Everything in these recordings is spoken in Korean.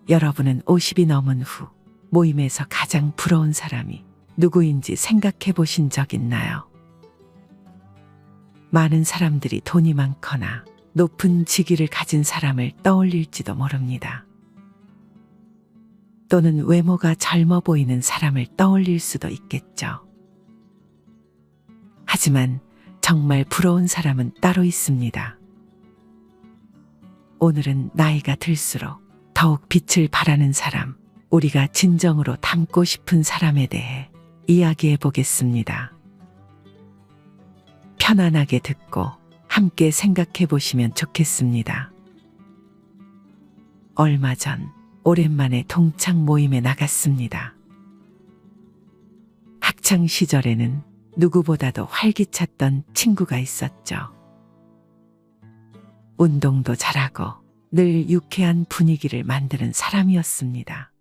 여러분은 50이 넘은 후 모임에서 가장 부러운 사람이 누구인지 생각해 보신 적 있나요? 많은 사람들이 돈이 많거나 높은 직위를 가진 사람을 떠올릴지도 모릅니다. 또는 외모가 젊어 보이는 사람을 떠올릴 수도 있겠죠. 하지만 정말 부러운 사람은 따로 있습니다. 오늘은 나이가 들수록 더욱 빛을 발하는 사람, 우리가 진정으로 닮고 싶은 사람에 대해 이야기해 보겠습니다. 편안하게 듣고 함께 생각해 보시면 좋겠습니다. 얼마 전 오랜만에 동창 모임에 나갔습니다. 학창 시절에는 누구보다도 활기찼던 친구가 있었죠. 운동도 잘하고 늘 유쾌한 분위기를 만드는 사람이었습니다.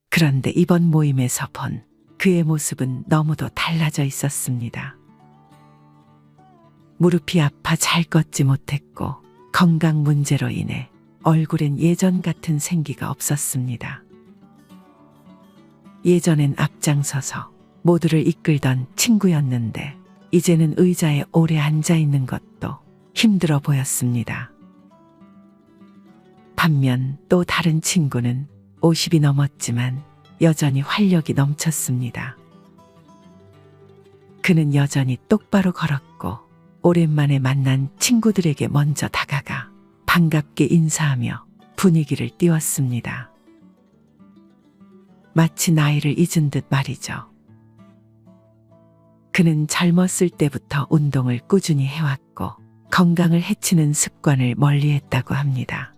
그런데 이번 모임에서 본 그의 모습은 너무도 달라져 있었습니다. 무릎이 아파 잘 걷지 못했고 건강 문제로 인해 얼굴엔 예전 같은 생기가 없었습니다. 예전엔 앞장서서 모두를 이끌던 친구였는데 이제는 의자에 오래 앉아 있는 것도 힘들어 보였습니다. 반면 또 다른 친구는 50이 넘었지만 여전히 활력이 넘쳤습니다. 그는 여전히 똑바로 걸었고 오랜만에 만난 친구들에게 먼저 다가가 반갑게 인사하며 분위기를 띄웠습니다. 마치 나이를 잊은 듯 말이죠. 그는 젊었을 때부터 운동을 꾸준히 해왔고 건강을 해치는 습관을 멀리했다고 합니다.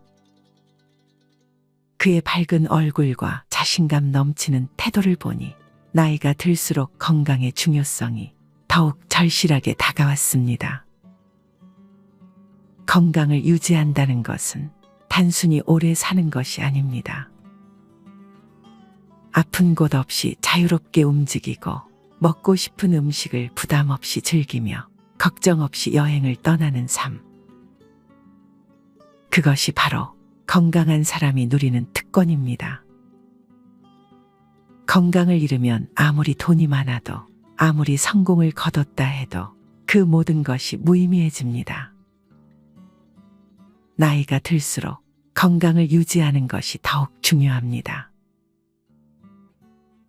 그의 밝은 얼굴과 자신감 넘치는 태도를 보니 나이가 들수록 건강의 중요성이 더욱 절실하게 다가왔습니다. 건강을 유지한다는 것은 단순히 오래 사는 것이 아닙니다. 아픈 곳 없이 자유롭게 움직이고 먹고 싶은 음식을 부담 없이 즐기며 걱정 없이 여행을 떠나는 삶. 그것이 바로 건강한 사람이 누리는 특권입니다. 건강을 잃으면 아무리 돈이 많아도 아무리 성공을 거뒀다 해도 그 모든 것이 무의미해집니다. 나이가 들수록 건강을 유지하는 것이 더욱 중요합니다.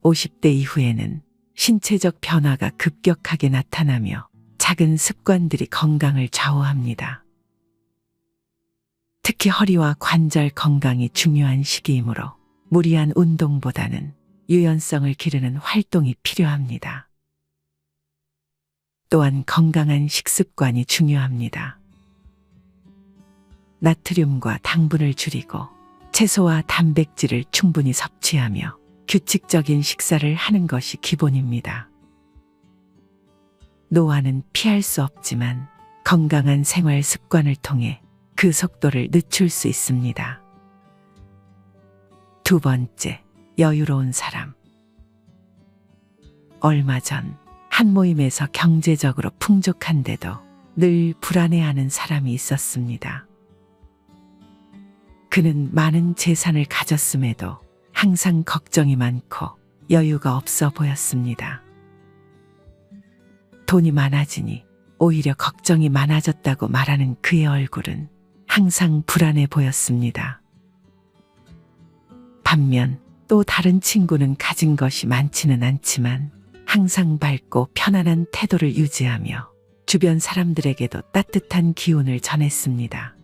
50대 이후에는 신체적 변화가 급격하게 나타나며 작은 습관들이 건강을 좌우합니다. 특히 허리와 관절 건강이 중요한 시기이므로 무리한 운동보다는 유연성을 기르는 활동이 필요합니다. 또한 건강한 식습관이 중요합니다. 나트륨과 당분을 줄이고 채소와 단백질을 충분히 섭취하며 규칙적인 식사를 하는 것이 기본입니다. 노화는 피할 수 없지만 건강한 생활 습관을 통해 그 속도를 늦출 수 있습니다. 두 번째, 여유로운 사람. 얼마 전 한 모임에서 경제적으로 풍족한데도 늘 불안해하는 사람이 있었습니다. 그는 많은 재산을 가졌음에도 항상 걱정이 많고 여유가 없어 보였습니다. 돈이 많아지니 오히려 걱정이 많아졌다고 말하는 그의 얼굴은 항상 불안해 보였습니다. 반면 또 다른 친구는 가진 것이 많지는 않지만 항상 밝고 편안한 태도를 유지하며 주변 사람들에게도 따뜻한 기운을 전했습니다.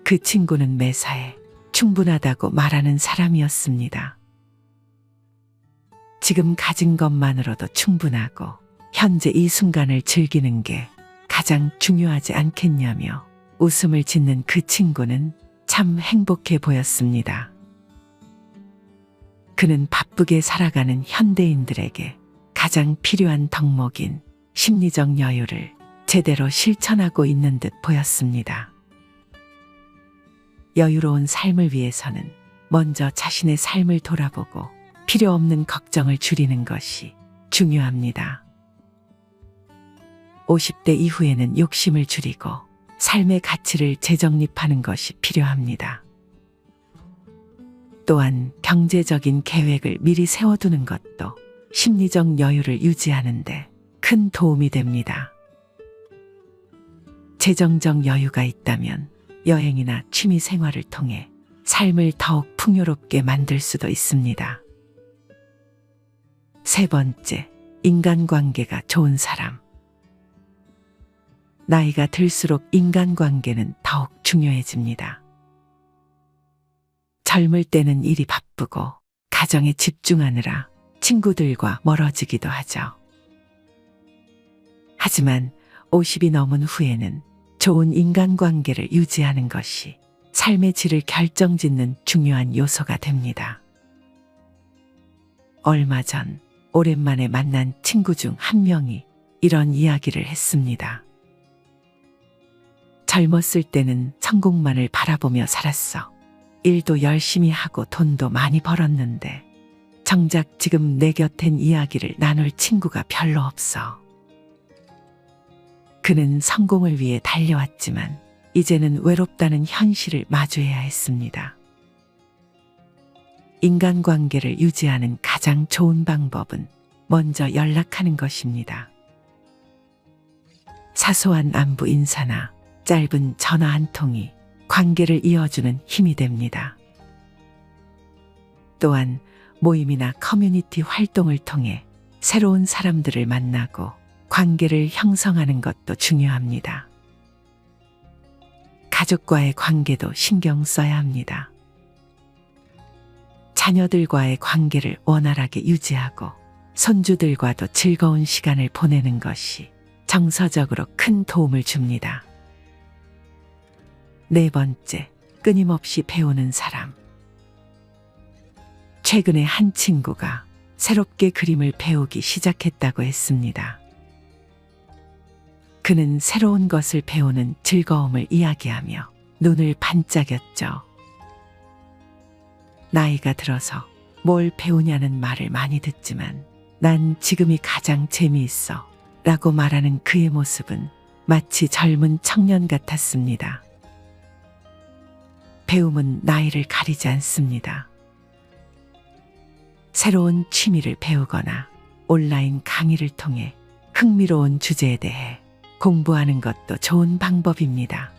그 친구는 매사에 충분하다고 말하는 사람이었습니다. 지금 가진 것만으로도 충분하고 현재 이 순간을 즐기는 게 가장 중요하지 않겠냐며 웃음을 짓는 그 친구는 참 행복해 보였습니다. 그는 바쁘게 살아가는 현대인들에게 가장 필요한 덕목인 심리적 여유를 제대로 실천하고 있는 듯 보였습니다. 여유로운 삶을 위해서는 먼저 자신의 삶을 돌아보고 필요 없는 걱정을 줄이는 것이 중요합니다. 50대 이후에는 욕심을 줄이고 삶의 가치를 재정립하는 것이 필요합니다. 또한 경제적인 계획을 미리 세워두는 것도 심리적 여유를 유지하는 데 큰 도움이 됩니다. 재정적 여유가 있다면 여행이나 취미 생활을 통해 삶을 더욱 풍요롭게 만들 수도 있습니다. 세 번째, 인간관계가 좋은 사람. 나이가 들수록 인간관계는 더욱 중요해집니다. 젊을 때는 일이 바쁘고 가정에 집중하느라 친구들과 멀어지기도 하죠. 하지만 50이 넘은 후에는 좋은 인간관계를 유지하는 것이 삶의 질을 결정짓는 중요한 요소가 됩니다. 얼마 전 오랜만에 만난 친구 중 한 명이 이런 이야기를 했습니다. 젊었을 때는 성공만을 바라보며 살았어. 일도 열심히 하고 돈도 많이 벌었는데 정작 지금 내 곁엔 이야기를 나눌 친구가 별로 없어. 그는 성공을 위해 달려왔지만 이제는 외롭다는 현실을 마주해야 했습니다. 인간관계를 유지하는 가장 좋은 방법은 먼저 연락하는 것입니다. 사소한 안부 인사나 짧은 전화 한 통이 관계를 이어주는 힘이 됩니다. 또한 모임이나 커뮤니티 활동을 통해 새로운 사람들을 만나고 관계를 형성하는 것도 중요합니다. 가족과의 관계도 신경 써야 합니다. 자녀들과의 관계를 원활하게 유지하고 손주들과도 즐거운 시간을 보내는 것이 정서적으로 큰 도움을 줍니다. 네 번째, 끊임없이 배우는 사람. 최근에 한 친구가 새롭게 그림을 배우기 시작했다고 했습니다. 그는 새로운 것을 배우는 즐거움을 이야기하며 눈을 반짝였죠. 나이가 들어서 뭘 배우냐는 말을 많이 듣지만 난 지금이 가장 재미있어 라고 말하는 그의 모습은 마치 젊은 청년 같았습니다. 배움은 나이를 가리지 않습니다. 새로운 취미를 배우거나 온라인 강의를 통해 흥미로운 주제에 대해 공부하는 것도 좋은 방법입니다.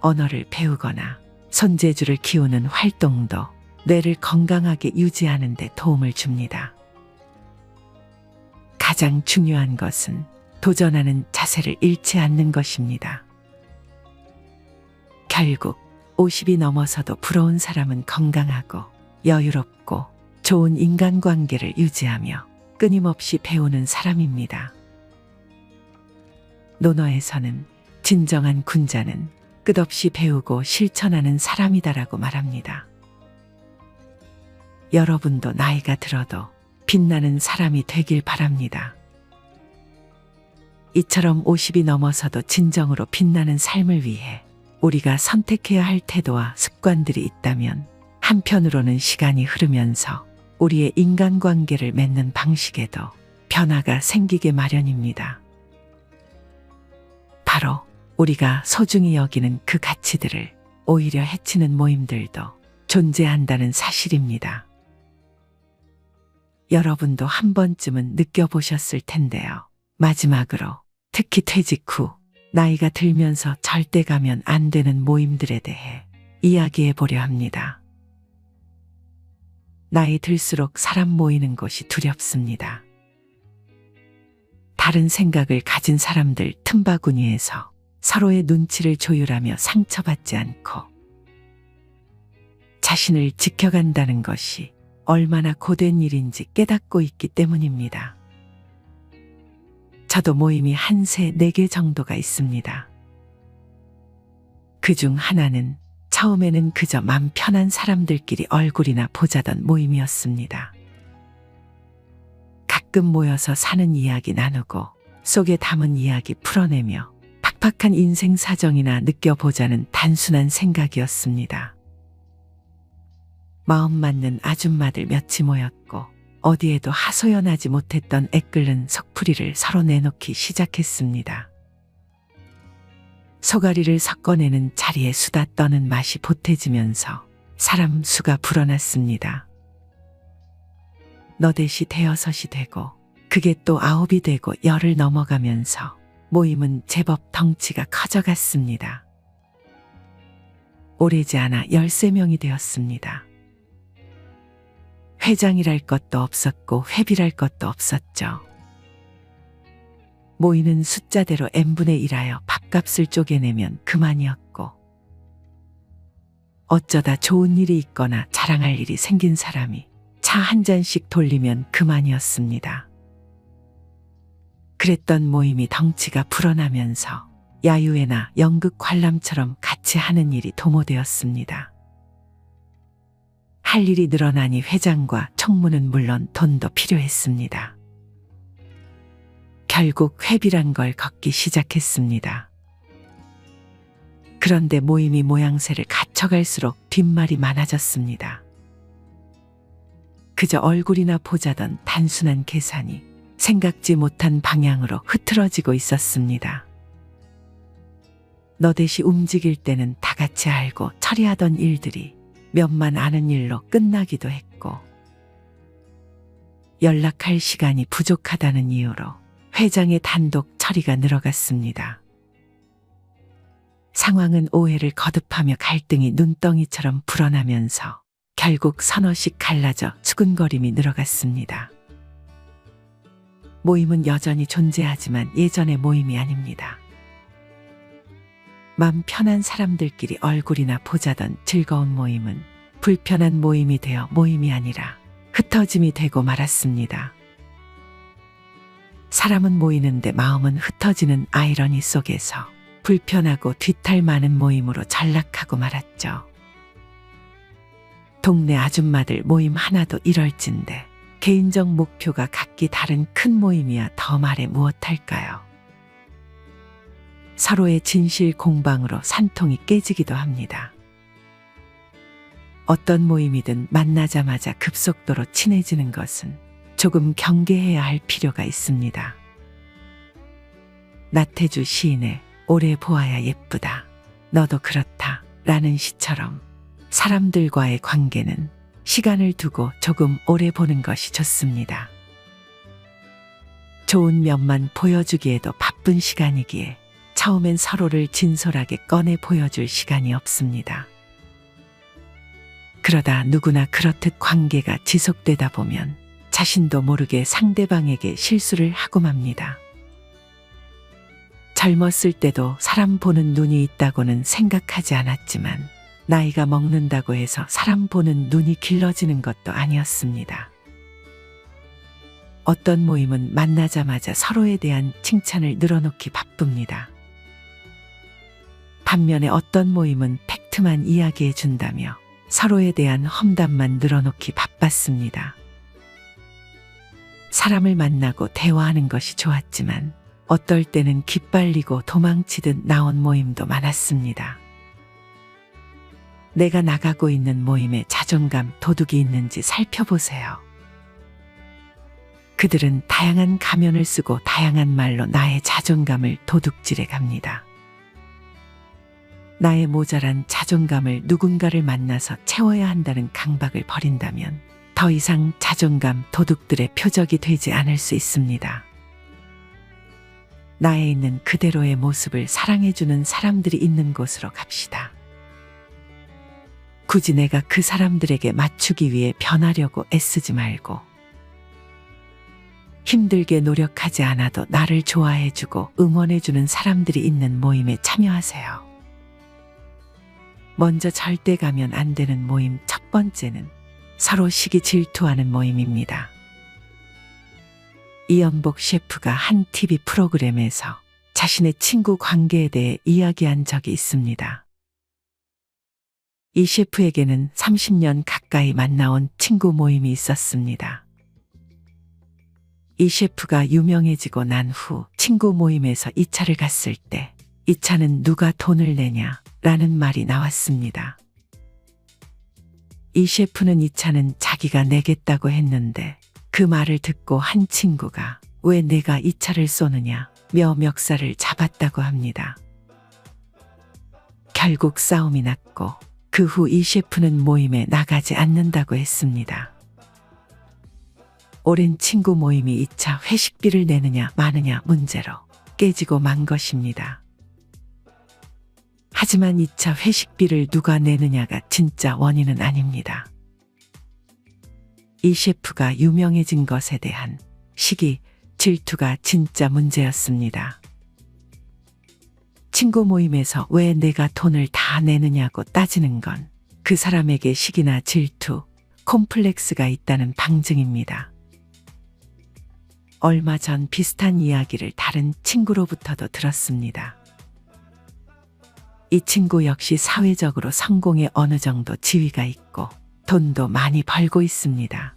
언어를 배우거나 손재주를 키우는 활동도 뇌를 건강하게 유지하는 데 도움을 줍니다. 가장 중요한 것은 도전하는 자세를 잃지 않는 것입니다. 결국 50이 넘어서도 부러운 사람은 건강하고 여유롭고 좋은 인간관계를 유지하며 끊임없이 배우는 사람입니다. 논어에서는 진정한 군자는 끝없이 배우고 실천하는 사람이다라고 말합니다. 여러분도 나이가 들어도 빛나는 사람이 되길 바랍니다. 이처럼 50이 넘어서도 진정으로 빛나는 삶을 위해 우리가 선택해야 할 태도와 습관들이 있다면 한편으로는 시간이 흐르면서 우리의 인간관계를 맺는 방식에도 변화가 생기게 마련입니다. 바로 우리가 소중히 여기는 그 가치들을 오히려 해치는 모임들도 존재한다는 사실입니다. 여러분도 한 번쯤은 느껴보셨을 텐데요. 마지막으로 특히 퇴직 후 나이가 들면서 절대 가면 안 되는 모임들에 대해 이야기해 보려 합니다. 나이 들수록 사람 모이는 곳이 두렵습니다. 다른 생각을 가진 사람들 틈바구니에서 서로의 눈치를 조율하며 상처받지 않고 자신을 지켜간다는 것이 얼마나 고된 일인지 깨닫고 있기 때문입니다. 저도 모임이 한 세, 네 개 정도가 있습니다. 그중 하나는 처음에는 그저 맘 편한 사람들끼리 얼굴이나 보자던 모임이었습니다. 가끔 모여서 사는 이야기 나누고 속에 담은 이야기 풀어내며 팍팍한 인생 사정이나 느껴보자는 단순한 생각이었습니다. 마음 맞는 아줌마들 몇이 모였고 어디에도 하소연하지 못했던 애끓는 속풀이를 서로 내놓기 시작했습니다. 소가리를 섞어내는 자리에 수다 떠는 맛이 보태지면서 사람 수가 불어났습니다. 너댓이 대여섯이 되고 그게 또 아홉이 되고 열을 넘어가면서 모임은 제법 덩치가 커져갔습니다. 오래지 않아 13명이 되었습니다. 회장이랄 것도 없었고 회비랄 것도 없었죠. 모이는 숫자대로 n분의 1하여 밥값을 쪼개내면 그만이었고, 어쩌다 좋은 일이 있거나 자랑할 일이 생긴 사람이 차 한 잔씩 돌리면 그만이었습니다. 그랬던 모임이 덩치가 불어나면서 야유회나 연극 관람처럼 같이 하는 일이 도모되었습니다. 할 일이 늘어나니 회장과 총무는 물론 돈도 필요했습니다. 결국 회비란 걸 걷기 시작했습니다. 그런데 모임이 모양새를 갖춰갈수록 뒷말이 많아졌습니다. 그저 얼굴이나 보자던 단순한 계산이 생각지 못한 방향으로 흐트러지고 있었습니다. 너댓이 움직일 때는 다 같이 알고 처리하던 일들이 몇만 아는 일로 끝나기도 했고, 연락할 시간이 부족하다는 이유로 회장의 단독 처리가 늘어갔습니다. 상황은 오해를 거듭하며 갈등이 눈덩이처럼 불어나면서 결국 서너씩 갈라져 수근거림이 늘어갔습니다. 모임은 여전히 존재하지만 예전의 모임이 아닙니다. 맘 편한 사람들끼리 얼굴이나 보자던 즐거운 모임은 불편한 모임이 되어 모임이 아니라 흩어짐이 되고 말았습니다. 사람은 모이는데 마음은 흩어지는 아이러니 속에서 불편하고 뒤탈 많은 모임으로 전락하고 말았죠. 동네 아줌마들 모임 하나도 이럴진데 개인적 목표가 각기 다른 큰 모임이야 더 말해 무엇할까요? 서로의 진실 공방으로 산통이 깨지기도 합니다. 어떤 모임이든 만나자마자 급속도로 친해지는 것은 조금 경계해야 할 필요가 있습니다. 나태주 시인의 오래 보아야 예쁘다, 너도 그렇다 라는 시처럼 사람들과의 관계는 시간을 두고 조금 오래 보는 것이 좋습니다. 좋은 면만 보여주기에도 바쁜 시간이기에 처음엔 서로를 진솔하게 꺼내 보여줄 시간이 없습니다. 그러다 누구나 그렇듯 관계가 지속되다 보면 자신도 모르게 상대방에게 실수를 하고 맙니다. 젊었을 때도 사람 보는 눈이 있다고는 생각하지 않았지만 나이가 먹는다고 해서 사람 보는 눈이 길러지는 것도 아니었습니다. 어떤 모임은 만나자마자 서로에 대한 칭찬을 늘어놓기 바쁩니다. 반면에 어떤 모임은 팩트만 이야기해 준다며 서로에 대한 험담만 늘어놓기 바빴습니다. 사람을 만나고 대화하는 것이 좋았지만 어떨 때는 기빨리고 도망치듯 나온 모임도 많았습니다. 내가 나가고 있는 모임에 자존감, 도둑이 있는지 살펴보세요. 그들은 다양한 가면을 쓰고 다양한 말로 나의 자존감을 도둑질해 갑니다. 나의 모자란 자존감을 누군가를 만나서 채워야 한다는 강박을 버린다면 더 이상 자존감 도둑들의 표적이 되지 않을 수 있습니다. 나에 있는 그대로의 모습을 사랑해주는 사람들이 있는 곳으로 갑시다. 굳이 내가 그 사람들에게 맞추기 위해 변하려고 애쓰지 말고, 힘들게 노력하지 않아도 나를 좋아해주고 응원해주는 사람들이 있는 모임에 참여하세요. 먼저 절대 가면 안 되는 모임 첫 번째는 서로 시기 질투하는 모임입니다. 이연복 셰프가 한 TV 프로그램에서 자신의 친구 관계에 대해 이야기한 적이 있습니다. 이 셰프에게는 30년 가까이 만나온 친구 모임이 있었습니다. 이 셰프가 유명해지고 난 후 친구 모임에서 2차를 갔을 때 이 차는 누가 돈을 내냐 라는 말이 나왔습니다. 이 셰프는 이 차는 자기가 내겠다고 했는데 그 말을 듣고 한 친구가 왜 내가 이 차를 쏘느냐 며 멱살을 잡았다고 합니다. 결국 싸움이 났고 그 후 이 셰프는 모임에 나가지 않는다고 했습니다. 오랜 친구 모임이 2차 회식비를 내느냐 마느냐 문제로 깨지고 만 것입니다. 하지만 2차 회식비를 누가 내느냐가 진짜 원인은 아닙니다. 이 셰프가 유명해진 것에 대한 시기, 질투가 진짜 문제였습니다. 친구 모임에서 왜 내가 돈을 다 내느냐고 따지는 건 그 사람에게 시기나 질투, 콤플렉스가 있다는 방증입니다. 얼마 전 비슷한 이야기를 다른 친구로부터도 들었습니다. 이 친구 역시 사회적으로 성공에 어느 정도 지위가 있고 돈도 많이 벌고 있습니다.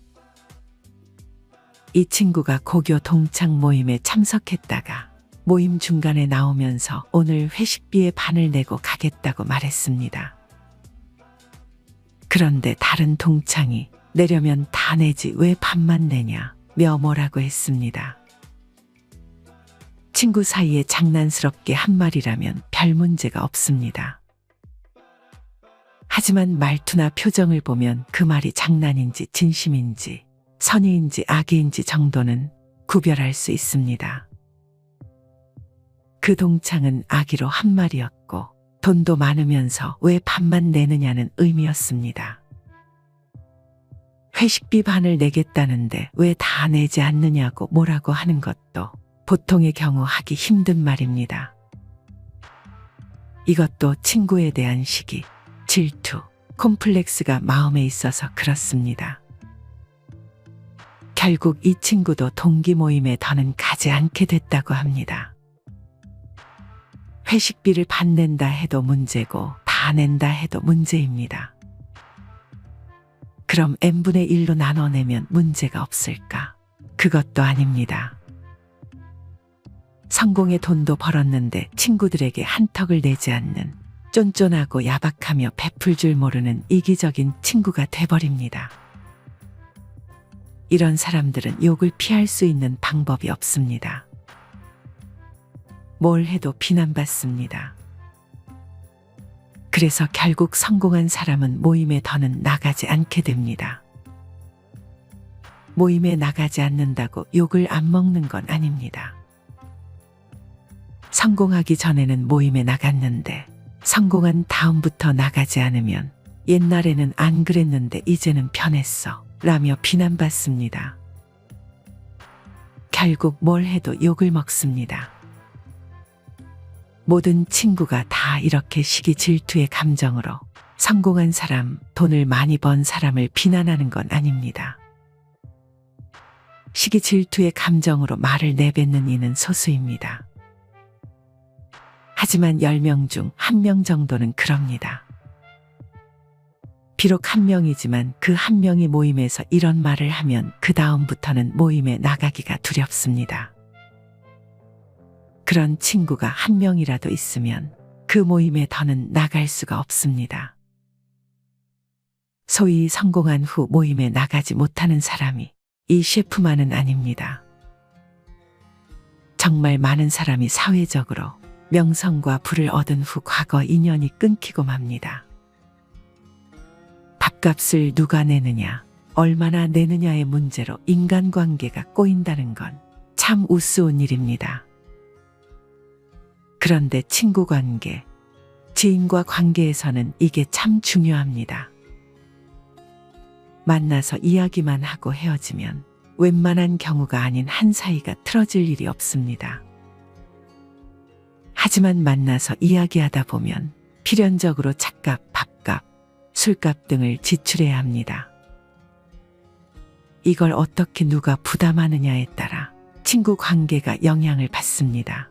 이 친구가 고교 동창 모임에 참석했다가 모임 중간에 나오면서 오늘 회식비의 반을 내고 가겠다고 말했습니다. 그런데 다른 동창이 내려면 다 내지 왜 반만 내냐 며 뭐라고 했습니다. 친구 사이에 장난스럽게 한 말이라면 별 문제가 없습니다. 하지만 말투나 표정을 보면 그 말이 장난인지 진심인지 선의인지 악의인지 정도는 구별할 수 있습니다. 그 동창은 악의로 한 말이었고 돈도 많으면서 왜 반만 내느냐는 의미였습니다. 회식비 반을 내겠다는데 왜 다 내지 않느냐고 뭐라고 하는 것도 보통의 경우 하기 힘든 말입니다. 이것도 친구에 대한 시기, 질투, 콤플렉스가 마음에 있어서 그렇습니다. 결국 이 친구도 동기 모임에 더는 가지 않게 됐다고 합니다. 회식비를 반 낸다 해도 문제고 다 낸다 해도 문제입니다. 그럼 n분의 1로 나눠내면 문제가 없을까? 그것도 아닙니다. 성공의 돈도 벌었는데 친구들에게 한턱을 내지 않는 쫀쫀하고 야박하며 베풀 줄 모르는 이기적인 친구가 돼버립니다. 이런 사람들은 욕을 피할 수 있는 방법이 없습니다. 뭘 해도 비난받습니다. 그래서 결국 성공한 사람은 모임에 더는 나가지 않게 됩니다. 모임에 나가지 않는다고 욕을 안 먹는 건 아닙니다. 성공하기 전에는 모임에 나갔는데 성공한 다음부터 나가지 않으면 옛날에는 안 그랬는데 이제는 변했어 라며 비난받습니다. 결국 뭘 해도 욕을 먹습니다. 모든 친구가 다 이렇게 시기 질투의 감정으로 성공한 사람, 돈을 많이 번 사람을 비난하는 건 아닙니다. 시기 질투의 감정으로 말을 내뱉는 이는 소수입니다. 하지만 10명 중 1명 정도는 그럽니다. 비록 1명이지만 그 1명이 모임에서 이런 말을 하면 그 다음부터는 모임에 나가기가 두렵습니다. 그런 친구가 1명이라도 있으면 그 모임에 더는 나갈 수가 없습니다. 소위 성공한 후 모임에 나가지 못하는 사람이 이 셰프만은 아닙니다. 정말 많은 사람이 사회적으로 명성과 부를 얻은 후 과거 인연이 끊기고 맙니다. 밥값을 누가 내느냐, 얼마나 내느냐의 문제로 인간관계가 꼬인다는 건 참 우스운 일입니다. 그런데 친구 관계, 지인과 관계에서는 이게 참 중요합니다. 만나서 이야기만 하고 헤어지면 웬만한 경우가 아닌 한 사이가 틀어질 일이 없습니다. 하지만 만나서 이야기하다 보면 필연적으로 차값, 밥값, 술값 등을 지출해야 합니다. 이걸 어떻게 누가 부담하느냐에 따라 친구 관계가 영향을 받습니다.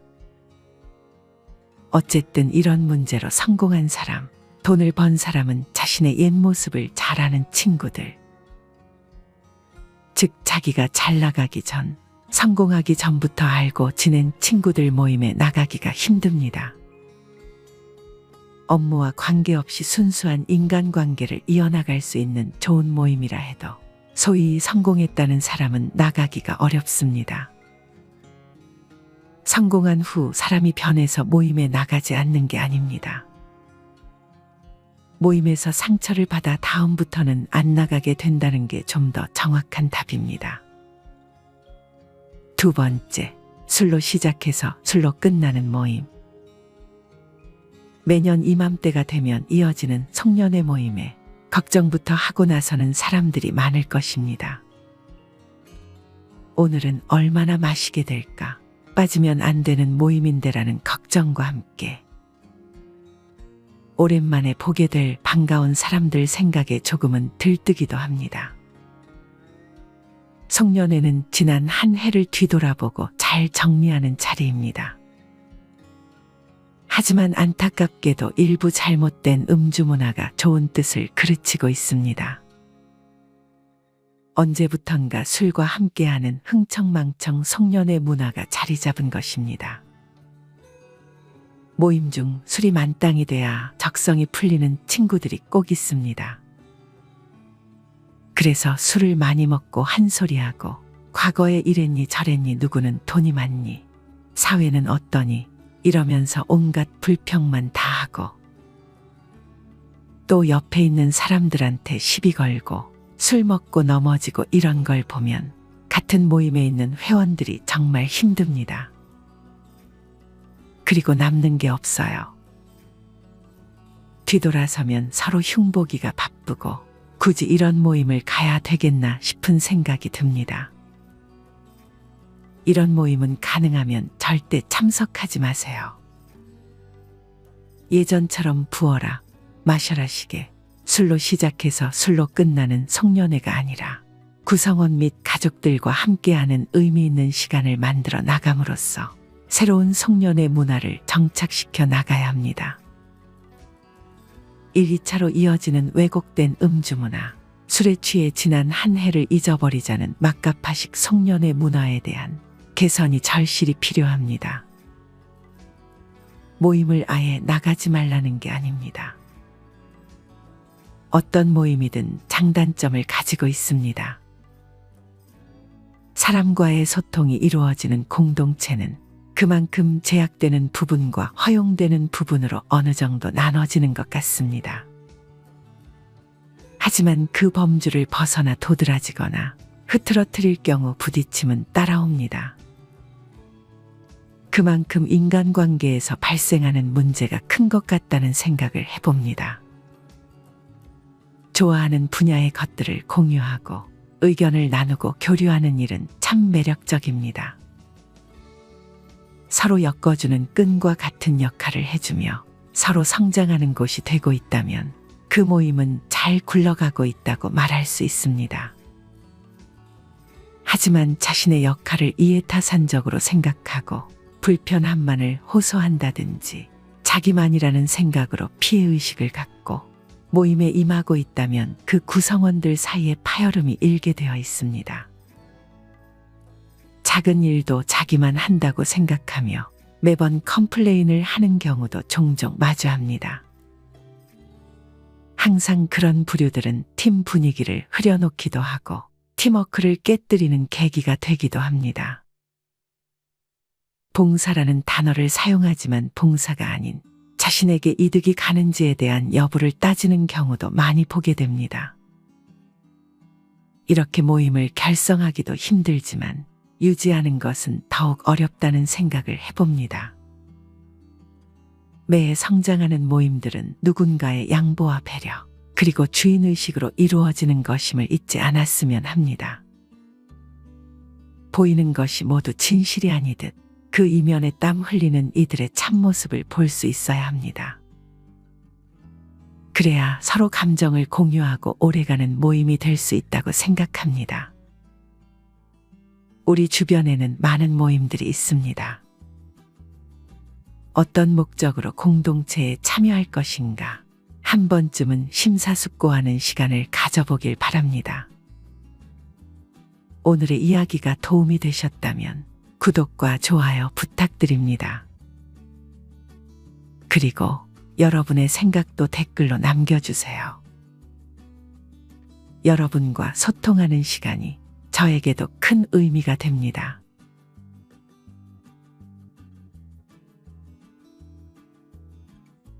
어쨌든 이런 문제로 성공한 사람, 돈을 번 사람은 자신의 옛 모습을 잘 아는 친구들, 즉 자기가 잘 나가기 전, 성공하기 전부터 알고 지낸 친구들 모임에 나가기가 힘듭니다. 업무와 관계없이 순수한 인간관계를 이어나갈 수 있는 좋은 모임이라 해도 소위 성공했다는 사람은 나가기가 어렵습니다. 성공한 후 사람이 변해서 모임에 나가지 않는 게 아닙니다. 모임에서 상처를 받아 다음부터는 안 나가게 된다는 게 좀 더 정확한 답입니다. 두 번째, 술로 시작해서 술로 끝나는 모임. 매년 이맘때가 되면 이어지는 송년회 모임에 걱정부터 하고 나서는 사람들이 많을 것입니다. 오늘은 얼마나 마시게 될까? 빠지면 안 되는 모임인데라는 걱정과 함께 오랜만에 보게 될 반가운 사람들 생각에 조금은 들뜨기도 합니다. 송년회는 지난 한 해를 뒤돌아보고 잘 정리하는 자리입니다. 하지만 안타깝게도 일부 잘못된 음주 문화가 좋은 뜻을 그르치고 있습니다. 언제부턴가 술과 함께하는 흥청망청 송년회 문화가 자리 잡은 것입니다. 모임 중 술이 만땅이 돼야 적성이 풀리는 친구들이 꼭 있습니다. 그래서 술을 많이 먹고 한소리하고 과거에 이랬니 저랬니 누구는 돈이 많니 사회는 어떠니 이러면서 온갖 불평만 다 하고 또 옆에 있는 사람들한테 시비 걸고 술 먹고 넘어지고 이런 걸 보면 같은 모임에 있는 회원들이 정말 힘듭니다. 그리고 남는 게 없어요. 뒤돌아서면 서로 흉보기가 바쁘고 굳이 이런 모임을 가야 되겠나 싶은 생각이 듭니다. 이런 모임은 가능하면 절대 참석하지 마세요. 예전처럼 부어라, 마셔라식의 술로 시작해서 술로 끝나는 송년회가 아니라 구성원 및 가족들과 함께하는 의미 있는 시간을 만들어 나감으로써 새로운 송년회 문화를 정착시켜 나가야 합니다. 1~2차로 이어지는 왜곡된 음주 문화, 술에 취해 지난 한 해를 잊어버리자는 막가파식 송년회 문화에 대한 개선이 절실히 필요합니다. 모임을 아예 나가지 말라는 게 아닙니다. 어떤 모임이든 장단점을 가지고 있습니다. 사람과의 소통이 이루어지는 공동체는 그만큼 제약되는 부분과 허용되는 부분으로 어느 정도 나눠지는 것 같습니다. 하지만 그 범주를 벗어나 도드라지거나 흐트러뜨릴 경우 부딪힘은 따라옵니다. 그만큼 인간관계에서 발생하는 문제가 큰 것 같다는 생각을 해봅니다. 좋아하는 분야의 것들을 공유하고 의견을 나누고 교류하는 일은 참 매력적입니다. 서로 엮어주는 끈과 같은 역할을 해주며 서로 성장하는 곳이 되고 있다면 그 모임은 잘 굴러가고 있다고 말할 수 있습니다. 하지만 자신의 역할을 이해타산적으로 생각하고 불편함만을 호소한다든지 자기만이라는 생각으로 피해의식을 갖고 모임에 임하고 있다면 그 구성원들 사이에 파열음이 일게 되어 있습니다. 작은 일도 자기만 한다고 생각하며 매번 컴플레인을 하는 경우도 종종 마주합니다. 항상 그런 부류들은 팀 분위기를 흐려놓기도 하고 팀워크를 깨뜨리는 계기가 되기도 합니다. 봉사라는 단어를 사용하지만 봉사가 아닌 자신에게 이득이 가는지에 대한 여부를 따지는 경우도 많이 보게 됩니다. 이렇게 모임을 결성하기도 힘들지만 유지하는 것은 더욱 어렵다는 생각을 해봅니다. 매해 성장하는 모임들은 누군가의 양보와 배려, 그리고 주인의식으로 이루어지는 것임을 잊지 않았으면 합니다. 보이는 것이 모두 진실이 아니듯 그 이면에 땀 흘리는 이들의 참모습을 볼 수 있어야 합니다. 그래야 서로 감정을 공유하고 오래가는 모임이 될 수 있다고 생각합니다. 우리 주변에는 많은 모임들이 있습니다. 어떤 목적으로 공동체에 참여할 것인가 한 번쯤은 심사숙고하는 시간을 가져보길 바랍니다. 오늘의 이야기가 도움이 되셨다면 구독과 좋아요 부탁드립니다. 그리고 여러분의 생각도 댓글로 남겨주세요. 여러분과 소통하는 시간이 저에게도 큰 의미가 됩니다.